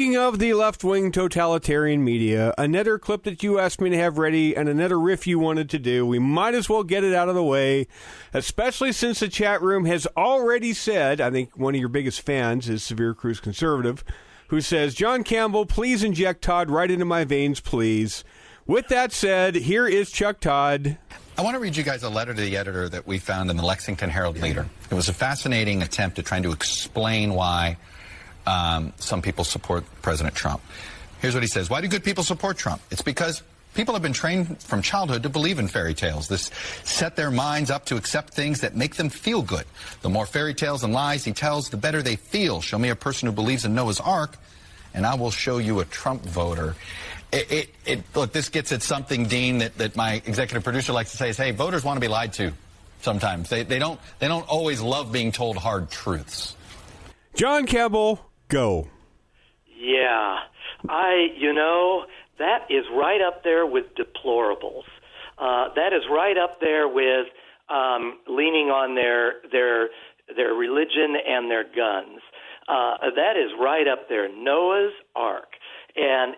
Speaking of the left-wing totalitarian media, another clip that you asked me to have ready and another riff you wanted to do, we might as well get it out of the way, especially since the chat room has already said, I think one of your biggest fans is Severe Cruise Conservative, who says, John Campbell, please inject Todd right into my veins, please. With that said, here is Chuck Todd. I want to read you guys a letter to the editor that we found in the Lexington Herald Leader. It was a fascinating attempt at trying to explain why some people support President Trump. Here's what he says. Why do good people support Trump? It's because people have been trained from childhood to believe in fairy tales. This set their minds up to accept things that make them feel good. The more fairy tales and lies he tells, the better they feel. Show me a person who believes in Noah's Ark, and I will show you a Trump voter. Look, this gets at something, Dean, that my executive producer likes to say is, hey, voters want to be lied to sometimes. They don't always love being told hard truths. John Campbell, go. Yeah, that is right up there with deplorables. That is right up there with leaning on their religion and their guns. That is right up there. Noah's Ark, and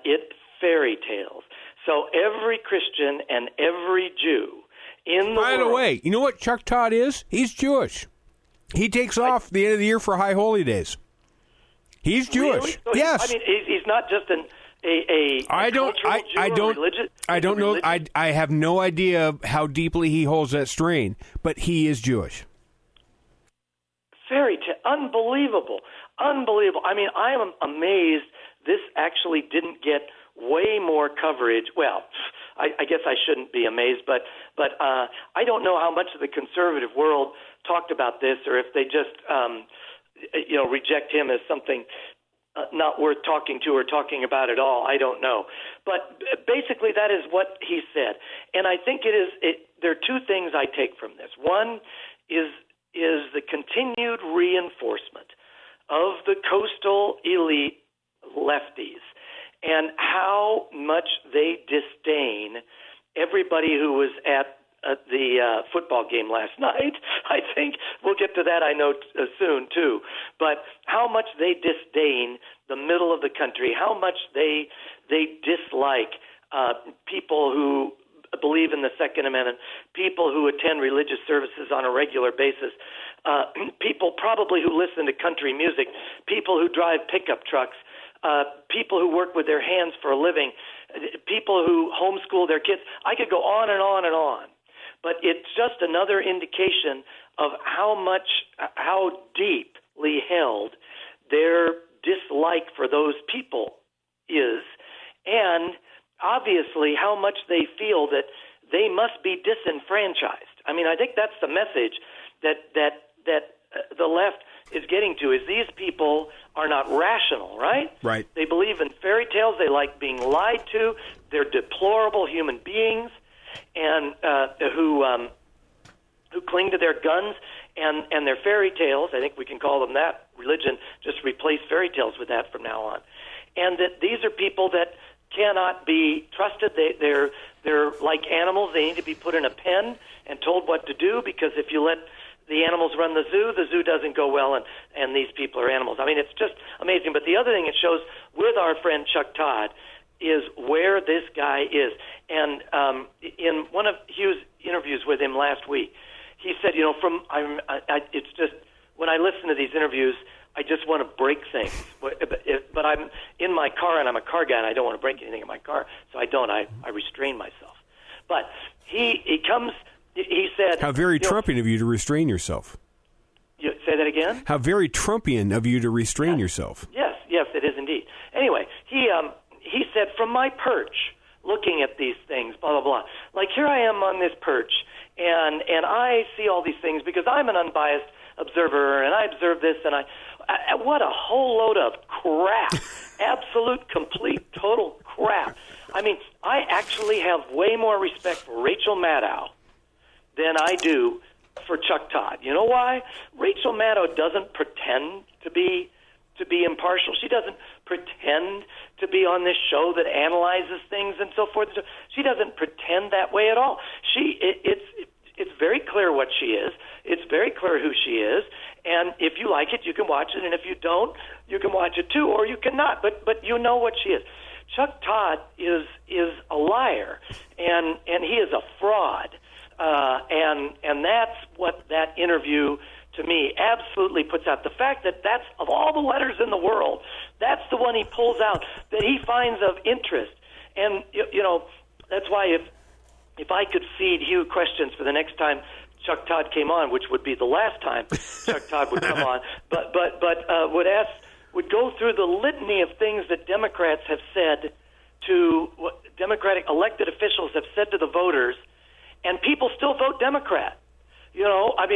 fairy tales. So every Christian and every Jew in the world... By the way, you know what Chuck Todd is? He's Jewish. He takes off the end of the year for High Holy Days. He's Jewish. Really? So yes. He's not just I don't know. I have no idea how deeply he holds that strain, but he is Jewish. Fairy tale, unbelievable. I mean, I am amazed this actually didn't get way more coverage. Well, I guess I shouldn't be amazed, but I don't know how much of the conservative world talked about this, or if they just reject him as something not worth talking to or talking about at all. I don't know. But basically that is what he said. And I think there are two things I take from this. One is the continued reinforcement of the coastal elite lefties and how much they disdain everybody who was at the football game last night. I think we'll get to that, I know, soon, too. But how much they disdain the middle of the country, how much they dislike people who believe in the Second Amendment, people who attend religious services on a regular basis, people probably who listen to country music, people who drive pickup trucks, people who work with their hands for a living, people who homeschool their kids. I could go on and on and on. But it's just another indication of how deeply held their dislike for those people is, and obviously how much they feel that they must be disenfranchised. I mean, I think that's the message that the left is getting to, is these people are not rational, right? Right. They believe in fairy tales. They like being lied to. They're deplorable human beings, and who cling to their guns and their fairy tales. I think we can call them that. Religion just replace fairy tales with that from now on. And that these are people that cannot be trusted. They're like animals. They need to be put in a pen and told what to do, because if you let the animals run the zoo doesn't go well, and these people are animals. I mean, it's just amazing. But the other thing it shows with our friend Chuck Todd is where this guy is. And in one of Hugh's interviews with him last week, he said, it's just, when I listen to these interviews, I just want to break things. But I'm in my car, and I'm a car guy, and I don't want to break anything in my car, so I don't. I restrain myself. But he said... How very Trumpian of you to restrain yourself. You say that again? How very Trumpian of you to restrain yourself. Yes, it is indeed. Anyway, he said, from my perch, looking at these things, blah, blah, blah. Like, here I am on this perch, and I see all these things because I'm an unbiased observer, and I observe this, and what a whole load of crap. Absolute, complete, total crap. I mean, I actually have way more respect for Rachel Maddow than I do for Chuck Todd. You know why? Rachel Maddow doesn't pretend to be impartial. She doesn't pretend to be on this show that analyzes things and so forth. She doesn't pretend that way at all. It's very clear what she is. It's very clear who she is. And if you like it, you can watch it. And if you don't, you can watch it too, or you cannot. But you know what she is. Chuck Todd is a liar, and he is a fraud, and that's what that interview to me absolutely puts out. The fact that that's, of all the letters in the world, that's the one he pulls out that he finds of interest. And you know, that's why if I could feed Hugh questions for the next time Chuck Todd came on, which would be the last time Chuck Todd would come on, but would go through the litany of things that Democrats have said to what Democratic elected officials have said to the voters, and people still vote Democrat. You know, I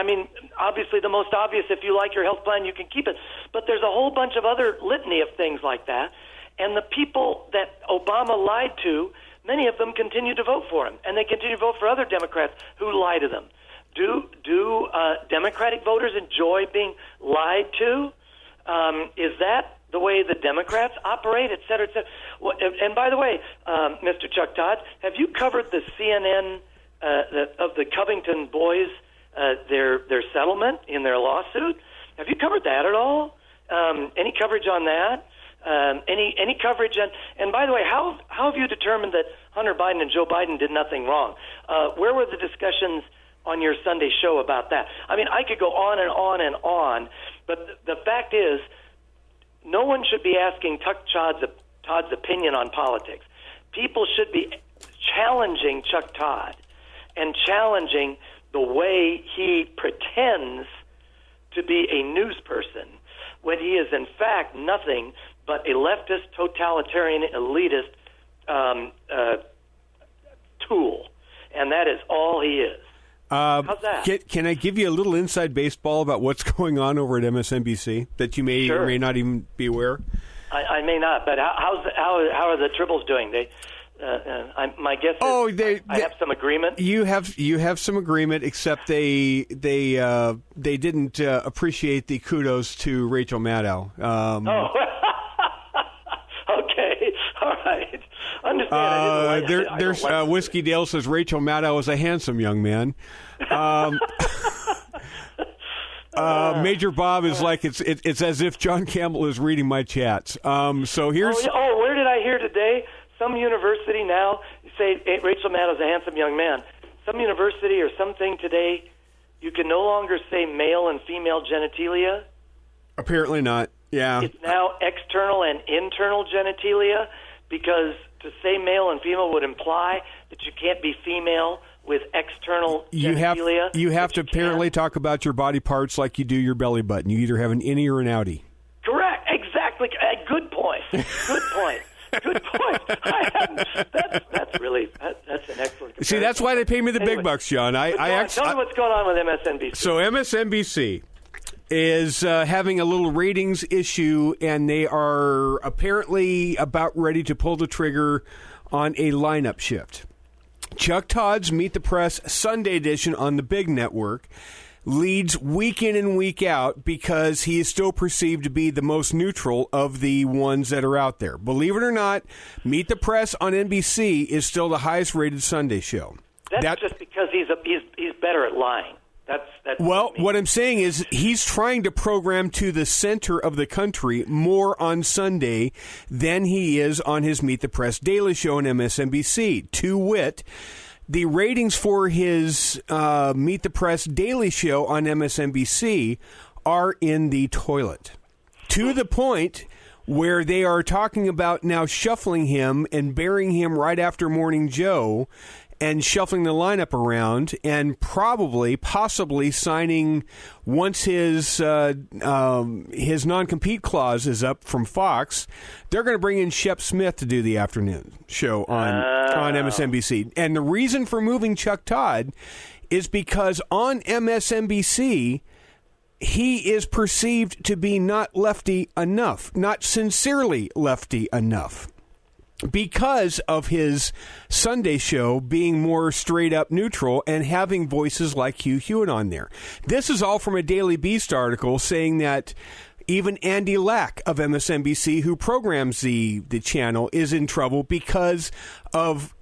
mean, obviously the most obvious, if you like your health plan, you can keep it. But there's a whole bunch of other litany of things like that, and the people that Obama lied to, many of them continue to vote for him, and they continue to vote for other Democrats who lie to them. Do Democratic voters enjoy being lied to? Is that the way the Democrats operate, et cetera, et cetera? Well, and by the way, Mr. Chuck Todd, have you covered the CNN of the Covington boys, their settlement in their lawsuit? Have you covered that at all? Any coverage on that? Any coverage? And by the way, how have you determined that Hunter Biden and Joe Biden did nothing wrong? Where were the discussions on your Sunday show about that? I mean, I could go on and on and on, but the fact is, no one should be asking Chuck Todd's opinion on politics. People should be challenging Chuck Todd and challenging the way he pretends to be a news person when he is in fact nothing but a leftist, totalitarian, elitist tool. And that is all he is. How's that? Can I give you a little inside baseball about what's going on over at MSNBC that you may or may not even be aware? I may not, but how are the Tribbles doing? My guess is I have some agreement. You have some agreement, except they didn't appreciate the kudos to Rachel Maddow. Okay, all right. Understand. There's Whiskey Dale says Rachel Maddow is a handsome young man. Major Bob is like it's as if John Campbell is reading my chats. So here's. Where did I hear today? Some university now say Rachel Maddow is a handsome young man. Some university or something today, you can no longer say male and female genitalia. Apparently not. Yeah. It's now external and internal genitalia, because to say male and female would imply that you can't be female with external genitalia. You have to apparently talk about your body parts like you do your belly button. You either have an innie or an outie. Correct. Exactly. Good point. Good point. Good point. That's an excellent comparison. See, that's why they pay me the big bucks, John. Tell me what's going on with MSNBC. So MSNBC is having a little ratings issue, and they are apparently about ready to pull the trigger on a lineup shift. Chuck Todd's Meet the Press Sunday edition on the big network leads week in and week out because he is still perceived to be the most neutral of the ones that are out there. Believe it or not, Meet the Press on NBC is still the highest rated Sunday show. That's just because he's better at lying. That's what I'm saying is he's trying to program to the center of the country more on Sunday than he is on his Meet the Press Daily Show on MSNBC. To wit, the ratings for his Meet the Press Daily Show on MSNBC are in the toilet, to the point where they are talking about now shuffling him and burying him right after Morning Joe and shuffling the lineup around and possibly signing once his non-compete clause is up from Fox. They're going to bring in Shep Smith to do the afternoon show on MSNBC. And the reason for moving Chuck Todd is because on MSNBC, he is perceived to be not lefty enough, not sincerely lefty enough, because of his Sunday show being more straight up neutral and having voices like Hugh Hewitt on there. This is all from a Daily Beast article saying that even Andy Lack of MSNBC, who programs the channel, is in trouble because of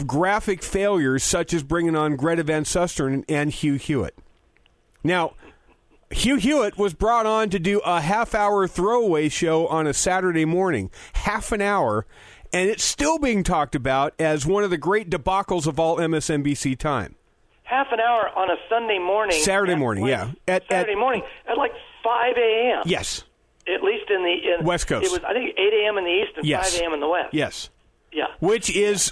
graphic failures such as bringing on Greta Van Susteren and Hugh Hewitt. Now, Hugh Hewitt was brought on to do a half-hour throwaway show on a Saturday morning, half an hour, and it's still being talked about as one of the great debacles of all MSNBC time. Half an hour on a Sunday morning. Saturday morning, yeah. Saturday morning at like 5 a.m. Yes. At least in the West Coast. It was, I think, 8 a.m. in the East and yes. 5 a.m. in the West. Yes. Yeah. Which is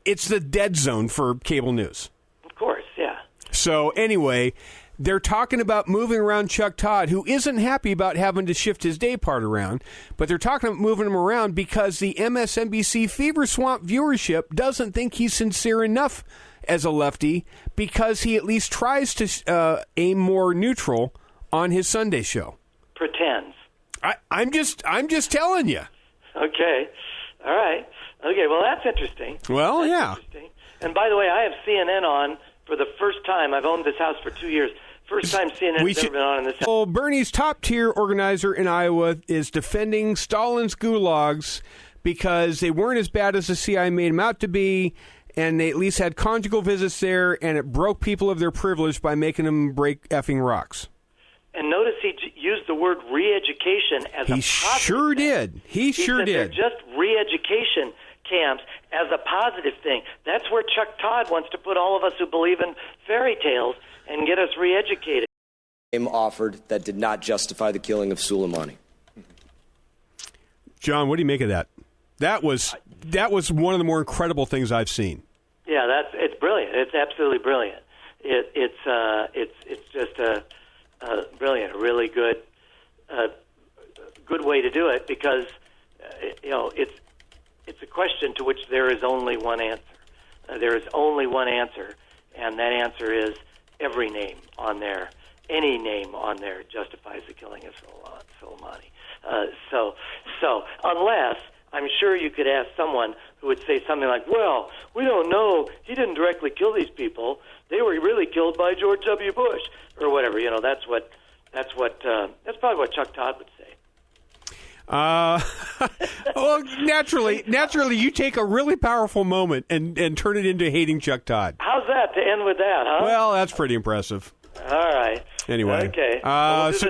it's the dead zone for cable news. Of course, yeah. So anyway, they're talking about moving around Chuck Todd, who isn't happy about having to shift his day part around, but they're talking about moving him around because the MSNBC Fever Swamp viewership doesn't think he's sincere enough as a lefty because he at least tries to aim more neutral on his Sunday show. Pretends. I'm just telling you. Okay. All right. Okay, well, that's interesting. Well, that's yeah. Interesting. And by the way, I have CNN on for the first time. I've owned this house for 2 years. First time CNN has ever been on in this house. Well, Bernie's top-tier organizer in Iowa is defending Stalin's gulags because they weren't as bad as the CIA made them out to be, and they at least had conjugal visits there, and it broke people of their privilege by making them break effing rocks. And notice he used the word re-education as a positive sure thing. Did. He sure said did. They're just re-education camps as a positive thing. That's where Chuck Todd wants to put all of us who believe in fairy tales and get us re-educated. Offered that did not justify the killing of Soleimani. John, what do you make of that? That was one of the more incredible things I've seen. Yeah, it's brilliant. It's absolutely brilliant. It's just brilliant. A really good way to do it because it's a question to which there is only one answer. There is only one answer, and that answer is every name on there, any name on there justifies the killing of Soleimani. So unless, I'm sure you could ask someone who would say something like, well, we don't know. He didn't directly kill these people. They were really killed by George W. Bush or whatever. That's probably what Chuck Todd would say. Well, naturally, you take a really powerful moment and turn it into hating Chuck Todd. How's that to end with that, huh? Well, that's pretty impressive. All right. Anyway. Okay. We'll do this